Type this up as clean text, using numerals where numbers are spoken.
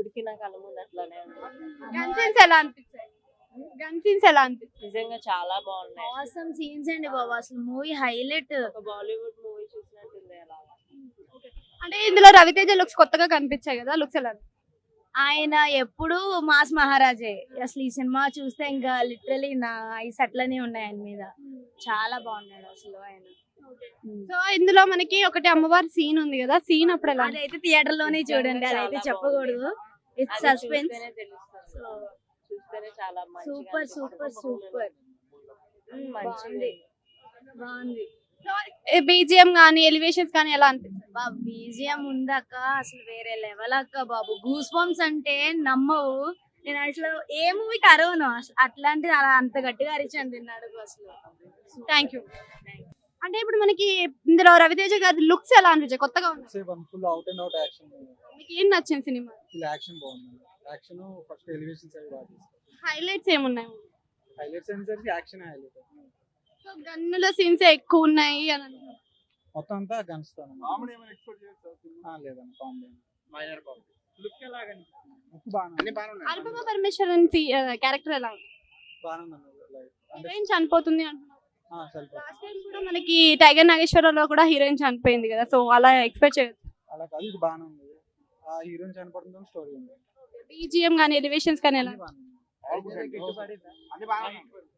ఇప్పటికి నా కళ్ళ ముందు అట్లానే ఉంది. గన్ సీన్స్ ఎలా అనిపించాయి? గన్ సీన్స్ ఎలా అనిపించాయి? నిజంగా చాలా బాగున్నాయి. ఆసమ్ సీన్స్ అండి బాబు, అసలు మూవీ హైలైట్. ఒక బాలీవుడ్ మూవీ చూసినట్టుంది అలా. అంటే ఇందులో రవితేజ లుక్స్ కొత్తగా కనిపించాయి కదా, లుక్స్ ఎలా అనిపించాయి? ఆయన ఎప్పుడు మాస్ మహారాజే. అసలు ఈ సినిమా చూస్తే ఇంకా లిటరలీ నా ఐస్ అట్లనే ఉన్నాయి ఆయన మీద. చాలా బాగున్నాడు అసలు ఆయన. సో ఇందులో మనకి ఒకటి అమ్మవారి సీన్ ఉంది కదా, సీన్ అప్పుడు ఎలా అనిపించింది? అదైతే థియేటర్ లోనే చూడండి, అదైతే చాలా చెప్పకూడదు. ఇట్స్ అది సస్పెన్స్. చూస్తేనే తెలుస్తుంది. చూస్తేనే చాలా మంచిగా సూపర్ అనిపిస్తుంది. సూపర్ సూపర్ మంచిది. బాగుంది. బీజిఎం కానీ ఎలివేషన్స్ కానీ ఎలా అనిపించాయి? బాబు బీజిఎం ఉందక్క, అసలు వేరే లెవెల్ అక్క బాబు. గూస్ బంప్స్ అంటే నమ్మవు. నేను అసలు ఏ మూవీకి అరవను అసలు, అట్లాంటిది అలా అంత గట్టిగా అరిచాను తిన్నాడు అసలు. Thank you. అంటే ఇప్పుడు మనకి ఇందులో రవితేజ గారి లుక్స్ ఎలా అనిపించాయి? కొత్తగా ఉంది. Full out and out action, మీకు ఏం నచ్చింది సినిమా? ఫుల్ యాక్షన్ బాగుంది. యాక్షన్ ఫస్ట్ ఎలివేషన్స్ అవి బాగా తీస్తారు. హైలైట్స్ ఏమున్నాయి? హైలైట్స్ అనేసరికి యాక్షన్ హైలైట్. సో గన్నుల సీన్స్ ఎక్కువ ఉన్నాయి అని అంటున్నారు. మొత్తం అంతా గన్స్తాను. లేదన్న కామెడీ మైనర్ కామెడీ. లుక్ ఎలా బాగుంది. అనుపమ పరమేశ్వరన్ క్యారెక్టర్ ఎలా ఉంది? హీరోయిన్ చనిపోతుంది అంటున్నారు. లాస్ట్ టైం కూడా మనకి టైగర్ నాగేశ్వరరావులో కూడా హీరోయిన్ చనిపోయింది కదా, సో అలా ఎక్స్పెక్ట్ చేయొచ్చు. అలా కాదు, ఇది బాగానే ఉంది. ఆ హీరోయిన్ చనిపోవడంతో స్టోరీ ఉంది. బీజిఎం కానీ ఎలివేషన్స్ కానీ ఎలా? బాగానే ఉంది.